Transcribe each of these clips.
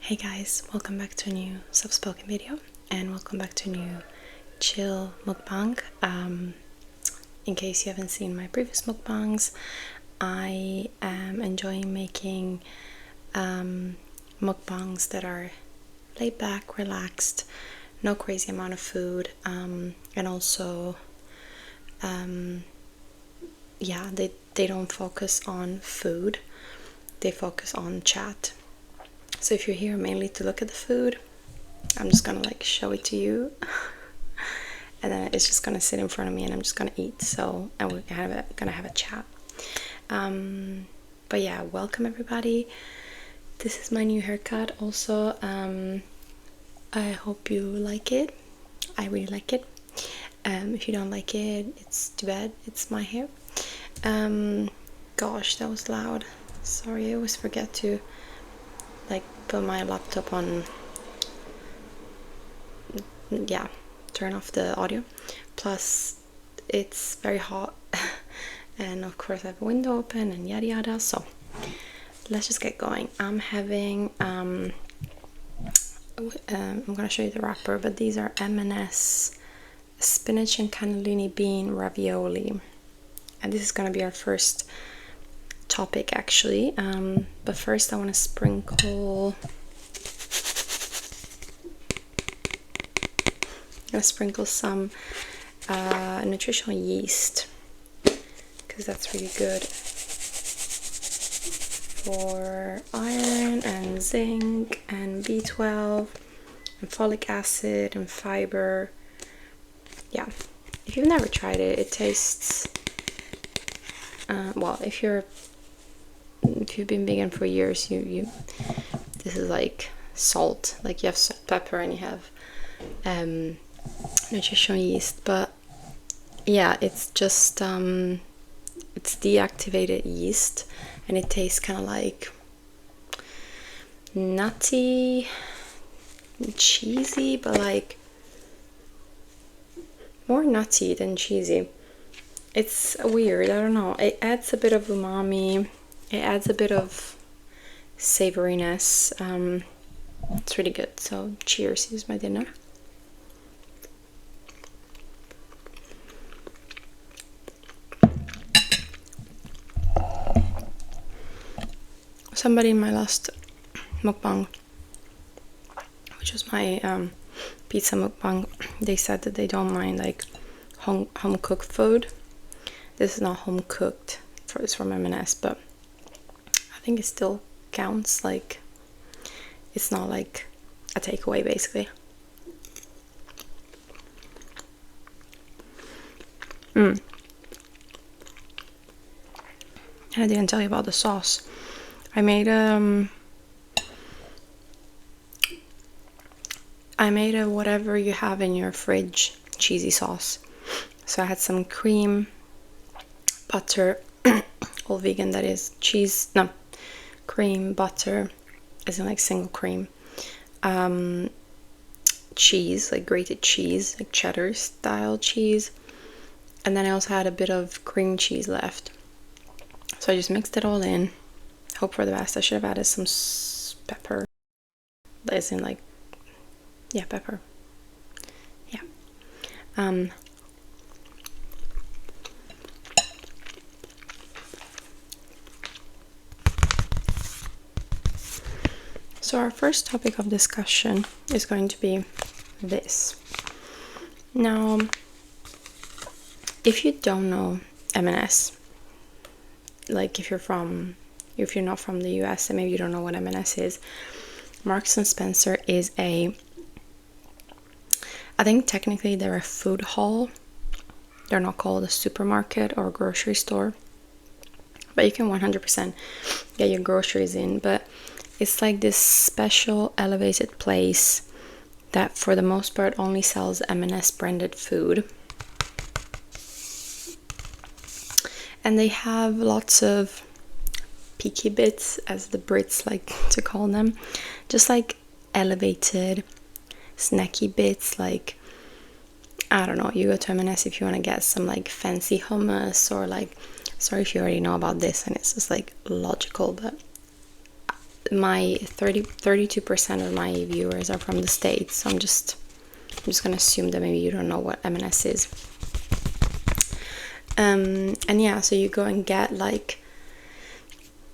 Hey guys, welcome back to a new soft-spoken video and welcome back to a new chill mukbang. In case you haven't seen my previous mukbangs, I am enjoying making mukbangs that are laid back, relaxed, no crazy amount of food, and also yeah, they don't focus on food, they focus on chat. So if you're here mainly to look at the food, I'm just gonna like show it to you and then it's just gonna sit in front of me and I'm just gonna eat. So, and we're gonna have a chat. But yeah, welcome everybody. This is my new haircut also. I hope you like it. I really like it. If you don't like it, it's too bad. It's my hair. Gosh, that was loud. Sorry, I always forget to like put my laptop on, yeah, turn off the audio. Plus it's very hot and of course I have a window open and yada yada. So let's just get going. I'm having I'm gonna show you the wrapper, but these are M&S spinach and cannellini bean ravioli, and this is gonna be our first topic actually. But first I want to sprinkle some nutritional yeast, because that's really good for iron and zinc and B12 and folic acid and fiber. Yeah, if you've never tried it, it tastes well, if you've been vegan for years, you this is like salt, like you have salt, pepper, and you have nutritional yeast. But yeah, it's just it's deactivated yeast and it tastes kind of like nutty, cheesy, but like more nutty than cheesy. It's weird, I don't know. It adds a bit of umami, it adds a bit of savoriness. It's really good. So cheers, here's my dinner. Somebody in my last mukbang, which was my pizza mukbang, they said that they don't mind like home cooked food. This is not home cooked, it's from M&S, but I think it still counts. Like it's not like a takeaway basically. And I didn't tell you about the sauce. I made a whatever you have in your fridge cheesy sauce. So I had some cream, butter, all vegan, that is, cheese, no, cream, butter, as in like single cream, cheese, like grated cheese, like cheddar style cheese, and then I also had a bit of cream cheese left. So I just mixed it all in, hope for the best. I should have added some pepper, as in like, yeah, pepper, yeah. So our first topic of discussion is going to be this. Now, if you don't know M&S, like if you're not from the US and maybe you don't know what M&S is, Marks and Spencer is I think technically they're a food hall. They're not called a supermarket or a grocery store, but you can 100% get your groceries in. But it's like this special elevated place that for the most part only sells M&S branded food. And they have lots of picky bits, as the Brits like to call them, just like elevated snacky bits. Like, I don't know, you go to M&S if you want to get some like fancy hummus, or like, sorry if you already know about this and it's just like logical, but my 32% of my viewers are from the States, so I'm just gonna assume that maybe you don't know what M&S is. And yeah, so you go and get like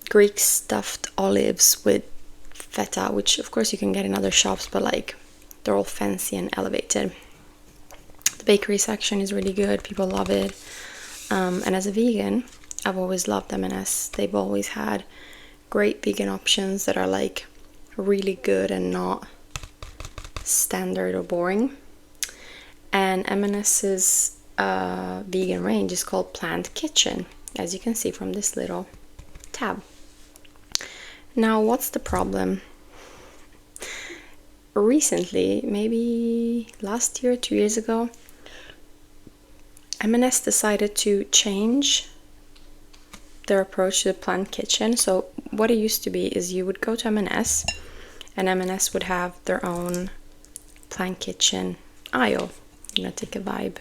Greek stuffed olives with feta, which of course you can get in other shops, but like they're all fancy and elevated. The bakery section is really good, people love it. And as a vegan, I've always loved M&S. They've always had great vegan options that are like really good and not standard or boring. And M&S's vegan range is called Plant Kitchen, as you can see from this little tab. Now, what's the problem? Recently, maybe last year, 2 years ago, M&S decided to change their approach to the Plant Kitchen. So what it used to be is you would go to M&S and M&S would have their own Plant Kitchen aisle. I'm gonna take a bite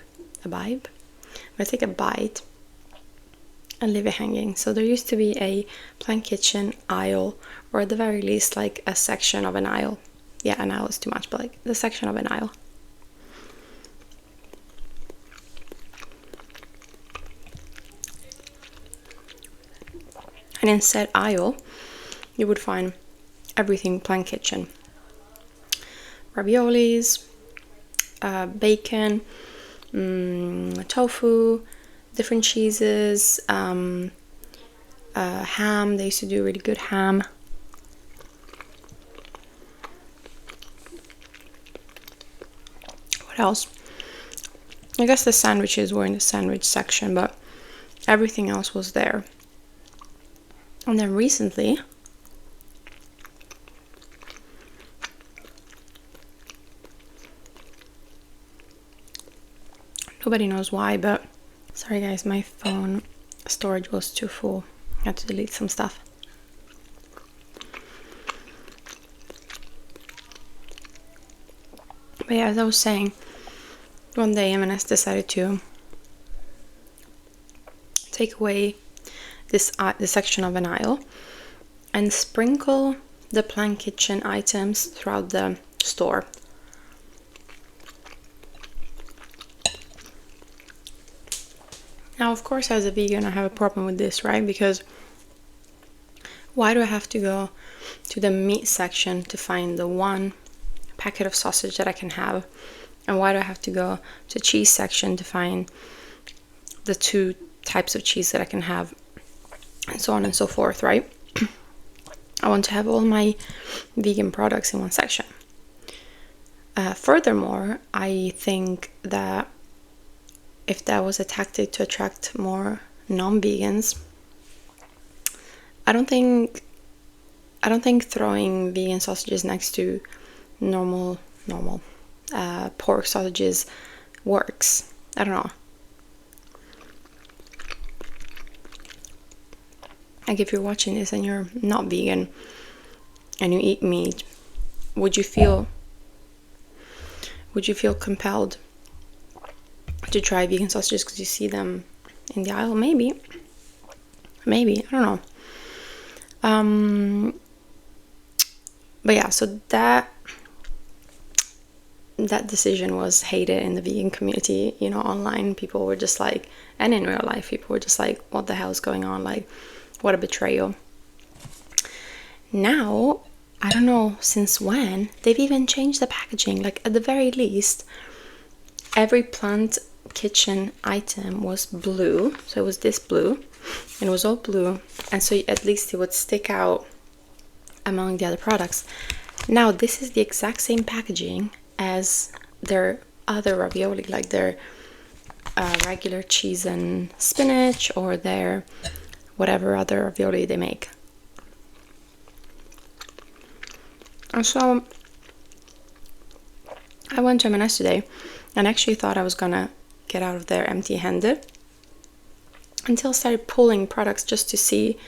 and leave it hanging. So there used to be a Plant Kitchen aisle, or at the very least like a section of an aisle. Yeah, an aisle is too much, but like the section of an aisle. And in said aisle, you would find everything Plant Kitchen. Raviolis, bacon, tofu, different cheeses, ham. They used to do really good ham. What else? I guess the sandwiches were in the sandwich section, but everything else was there. And then recently, nobody knows why, but sorry guys, my phone storage was too full. I had to delete some stuff. But yeah, as I was saying, one day M&S decided to take away this section of an aisle and sprinkle the Plant Kitchen items throughout the store. Now, of course, as a vegan, I have a problem with this, right? Because why do I have to go to the meat section to find the one packet of sausage that I can have? And why do I have to go to the cheese section to find the 2 types of cheese that I can have? And so on and so forth, right? I want to have all my vegan products in one section. Furthermore, I think that if that was a tactic to attract more non-vegans, I don't think throwing vegan sausages next to normal pork sausages works. I don't know. Like, if you're watching this and you're not vegan and you eat meat, would you feel compelled to try vegan sausages because you see them in the aisle? Maybe, I don't know. But yeah, so that decision was hated in the vegan community, you know, online. People were just like, and in real life, people were just like, what the hell is going on? Like, what a betrayal. Now, I don't know since when, they've even changed the packaging. Like, at the very least, every Plant Kitchen item was blue. So it was this blue, and it was all blue. And so at least it would stick out among the other products. Now, this is the exact same packaging as their other ravioli, like their regular cheese and spinach, or their whatever other ravioli they make. And so I went to M&S today and actually thought I was gonna get out of there empty-handed, until I started pulling products just to see,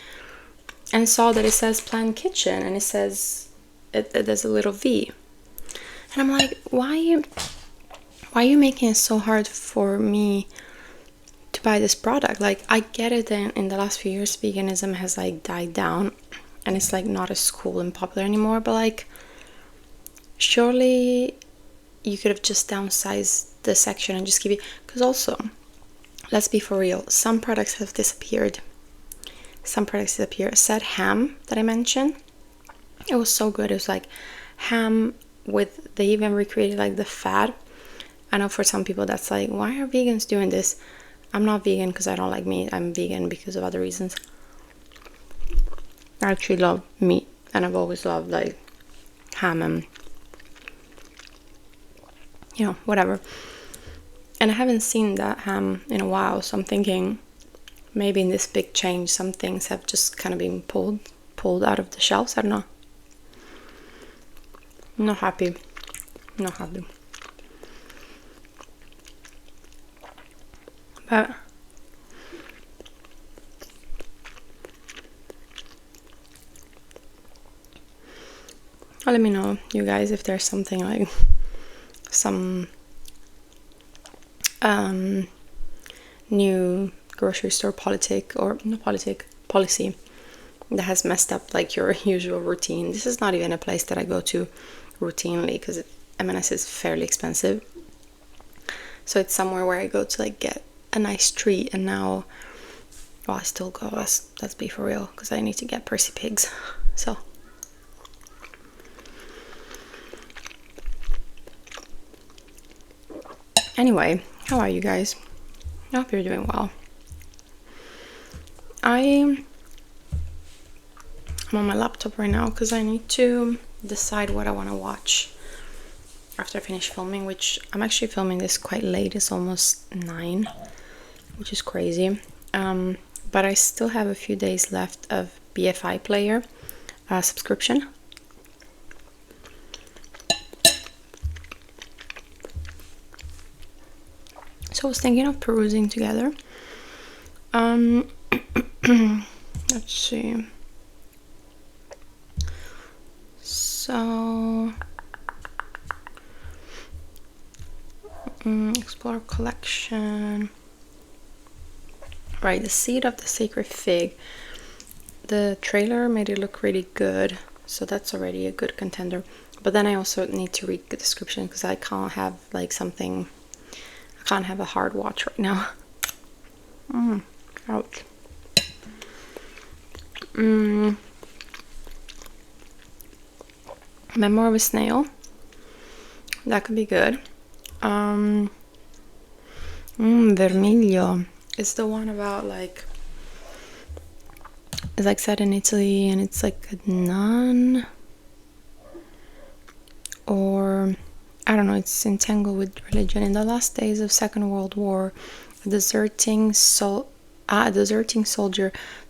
and saw that it says Plant Kitchen, and it says there's a little V, and I'm like, why are you making it so hard for me to buy this product? Like, I get it that in the last few years veganism has like died down and it's like not as cool and popular anymore, but like surely you could have just downsized the section and just keep it, because also, let's be for real, some products have disappeared. Said ham that I mentioned, it was so good. It was like ham with, they even recreated like the fat. I know for some people that's like, why are vegans doing this? I'm not vegan because I don't like meat. I'm vegan because of other reasons. I actually love meat, and I've always loved like ham and, you know, whatever. And I haven't seen that ham in a while, so I'm thinking maybe in this big change some things have just kind of been pulled out of the shelves. I don't know. Not happy. But let me know, you guys, if there's something like some new grocery store policy that has messed up like your usual routine. This is not even a place that I go to routinely because M&S is fairly expensive, so it's somewhere where I go to like get a nice treat. And now, well, I still go, let's be for real, because I need to get Percy Pigs. So anyway, how are you guys? I hope you're doing well. I'm on my laptop right now because I need to decide what I want to watch after I finish filming, which I'm actually filming this quite late. It's almost 9, which is crazy. But I still have a few days left of BFI player subscription. So I was thinking of perusing together. Let's see. So explore collection. Right, the Seed of the Sacred Fig. The trailer made it look really good, so that's already a good contender. But then I also need to read the description because I can't have like something, I can't have a hard watch right now. Ouch. Memoir of a Snail. That could be good. Vermiglio. It's the one about like, it's like set in Italy and it's like a nun, or I don't know, it's entangled with religion. In the last days of Second World War, a deserting soldier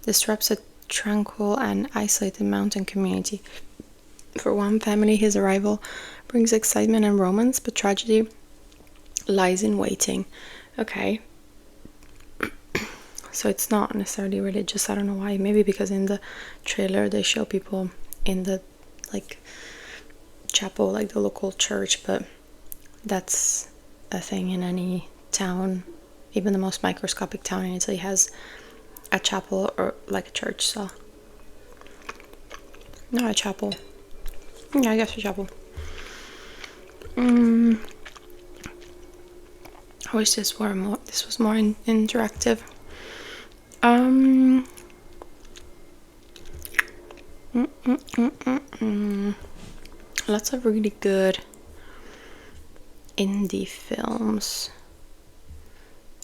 disrupts a tranquil and isolated mountain community. For one family, his arrival brings excitement and romance, but tragedy lies in waiting. Okay. So it's not necessarily religious. I don't know why. Maybe because in the trailer they show people in the like chapel, like the local church, but that's a thing in any town. Even the most microscopic town in Italy has a chapel or like a church. So not a chapel. Yeah, I guess a chapel. I wish this was more interactive. Lots of really good indie films.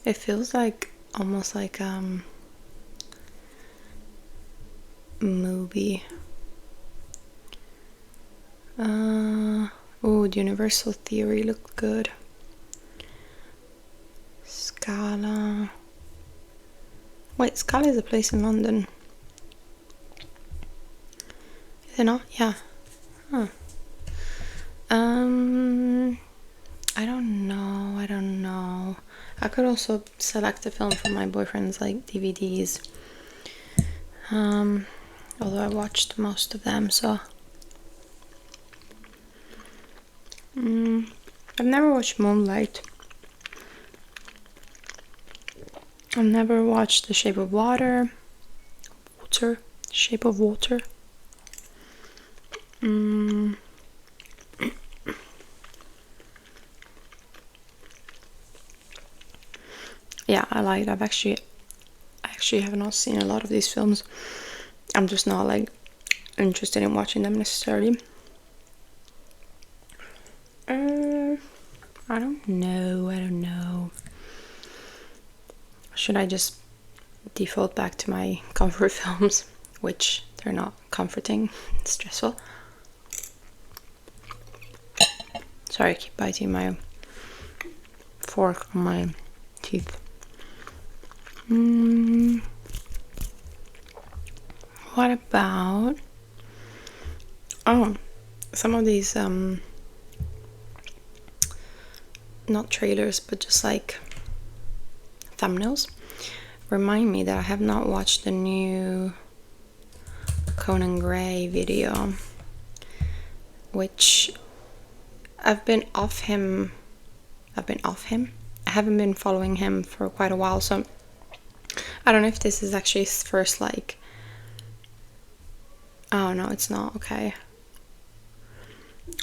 It feels like almost like movie. Oh, the Universal Theory looked good. Scala. Wait, Scala is a place in London. Is it not? Yeah. Huh. I don't know. I could also select a film from my boyfriend's like DVDs. Although I watched most of them, so I've never watched Moonlight. I've never watched The Shape of Water. Shape of Water. Yeah, I like it. I actually have not seen a lot of these films. I'm just not like interested in watching them necessarily. I don't know. Should I just default back to my comfort films, which they're not comforting, it's stressful. Sorry, I keep biting my fork on my teeth. What about some of these not trailers but just like thumbnails remind me that I have not watched the new Conan Gray video, which I've been off him. I haven't been following him for quite a while, so I don't know if this is actually his first like, oh no, it's not, okay,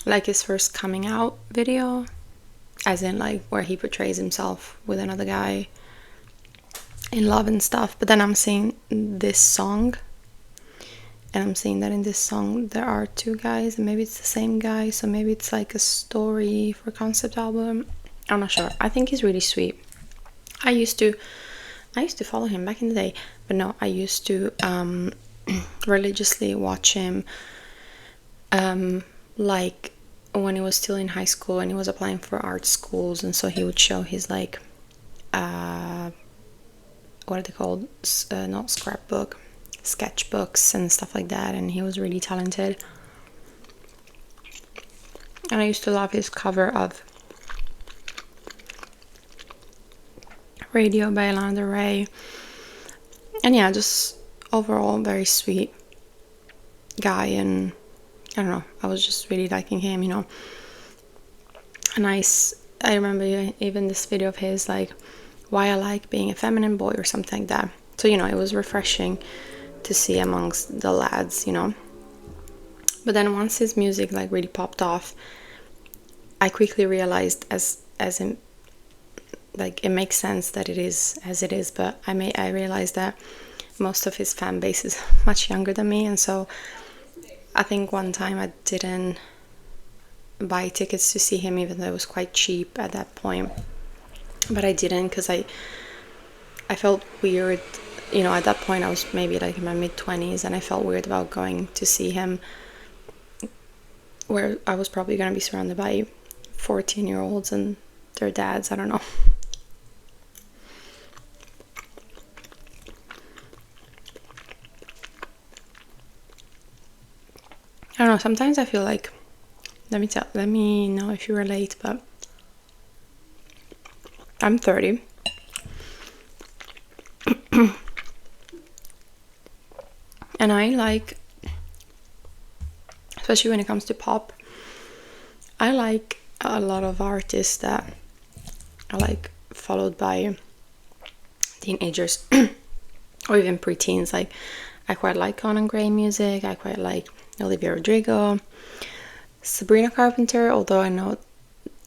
like his first coming out video, as in like where he portrays himself with another guy in love and stuff. But then I'm seeing this song, and I'm seeing that in this song there are two guys, and maybe it's the same guy, so maybe it's like a story for a concept album. I'm not sure. I think he's really sweet. I used to follow him back in the day, but no, I used to religiously watch him like when he was still in high school and he was applying for art schools, and so he would show his like what are they called, not scrapbook, sketchbooks and stuff like that, and he was really talented. And I used to love his cover of Radio by Lana Del Rey. And yeah, just overall very sweet guy, and I don't know, I was just really liking him, you know. I remember even this video of his, like, why I like being a feminine boy or something like that. So, you know, it was refreshing to see amongst the lads, you know. But then once his music like really popped off, I quickly realized as in like it makes sense that it is as it is, but I realized that most of his fan base is much younger than me, and so I think one time I didn't buy tickets to see him, even though it was quite cheap at that point. But I didn't because I felt weird, you know. At that point I was maybe like in my mid-20s, and I felt weird about going to see him where I was probably going to be surrounded by 14-year-olds and their dads. I don't know. I don't know, sometimes I feel like, let me know if you relate, but I'm 30. And I like, especially when it comes to pop, I like a lot of artists that are like followed by teenagers or even preteens. Like, I quite like Conan Gray music, I quite like Olivia Rodrigo, Sabrina Carpenter, although I know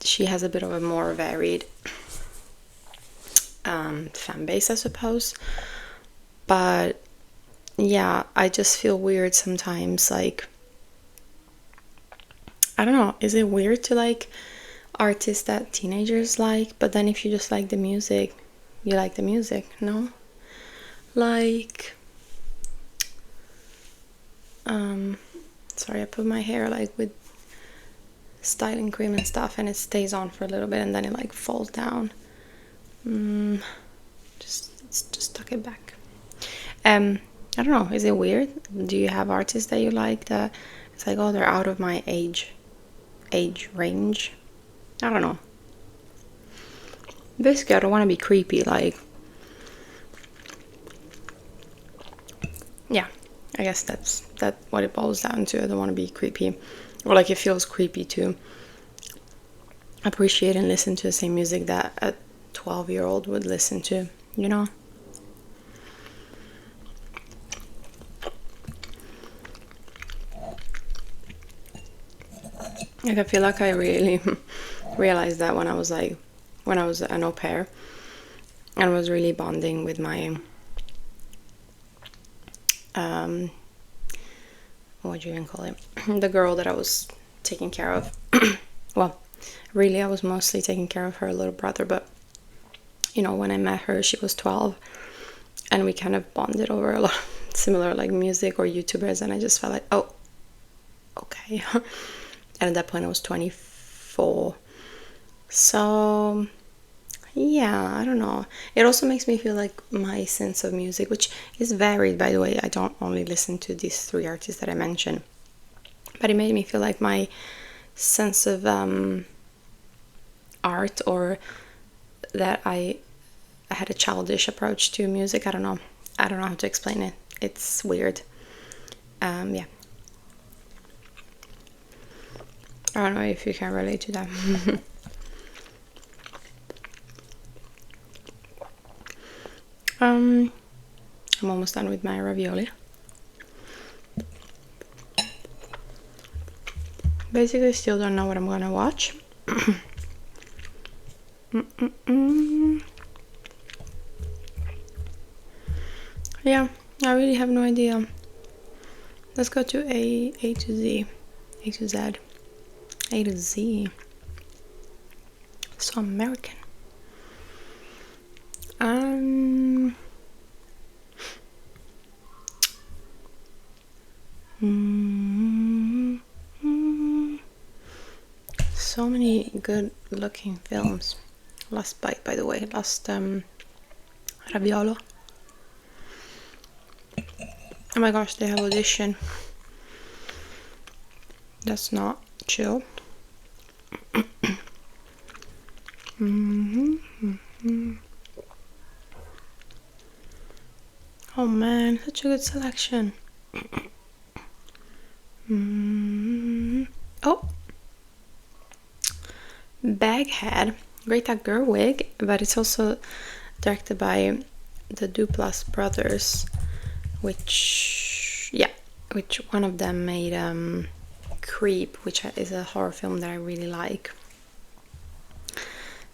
she has a bit of a more varied fan base, I suppose. But yeah, I just feel weird sometimes, like, I don't know, is it weird to like artists that teenagers like, but then if you just like the music, you like the music, no? Like, sorry, I put my hair like with styling cream and stuff, and it stays on for a little bit and then it like falls down. Just tuck it back. I don't know, is it weird? Do you have artists that you like that it's like, oh, they're out of my age range? I don't know. Basically, I don't want to be creepy, like, yeah, I guess that's what it boils down to. I don't want to be creepy, or like it feels creepy to appreciate and listen to the same music that a 12-year-old would listen to, you know? Like, I feel like I really realized that when I was an au pair and was really bonding with my what do you even call it, the girl that I was taking care of. Well, really I was mostly taking care of her little brother, but you know, when I met her she was 12 and we kind of bonded over a lot of similar like music or YouTubers, and I just felt like, oh, okay. And at that point I was 24, so yeah, I don't know. It also makes me feel like my sense of music, which is varied by the way, I don't only listen to these 3 artists that I mentioned, but it made me feel like my sense of art, or that I had a childish approach to music. I don't know how to explain it. It's weird. Yeah, I don't know if you can relate to that. I'm almost done with my ravioli. Basically still don't know what I'm gonna watch. Yeah, I really have no idea. Let's go to A to Z. A to Z. A to Z. So American. So many good looking films. Last Bite, by the way. Last Raviolo. Oh my gosh, they have Audition. That's not chill. Oh man, such a good selection. Oh, Baghead, Greta Gerwig, but it's also directed by the Duplass brothers, which one of them made Creep, which is a horror film that I really like.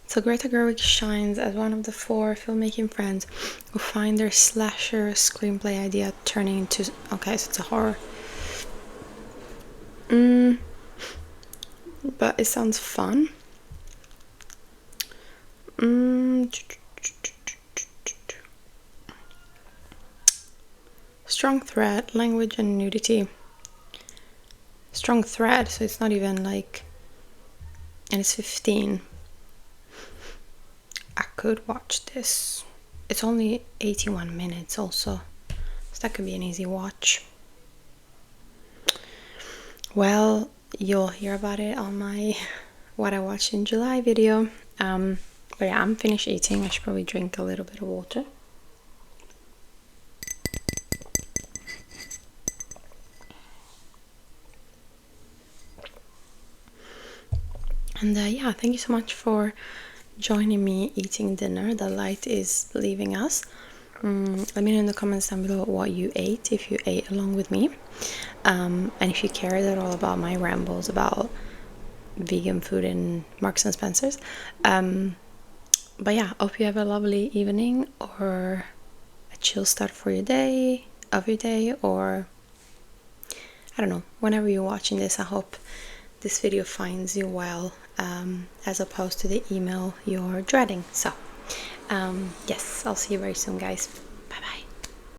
So Greta Gerwig shines as one of the 4 filmmaking friends who find their slasher screenplay idea turning into... Okay, so it's a horror. But it sounds fun. Strong thread, language and nudity. Strong thread, so it's not even like... And it's 15. I could watch this. It's only 81 minutes also, so that could be an easy watch. Well, you'll hear about it on my what I watched in July video. But yeah, I'm finished eating. I should probably drink a little bit of water. And yeah, thank you so much for joining me eating dinner. The light is leaving us. Let me know in the comments down below what you ate, if you ate along with me, and if you cared at all about my rambles about vegan food in Marks and Spencer's. But yeah, hope you have a lovely evening or a chill start for your day, or I don't know, whenever you're watching this. I hope this video finds you well, as opposed to the email you're dreading. So yes, I'll see you very soon, guys. Bye bye.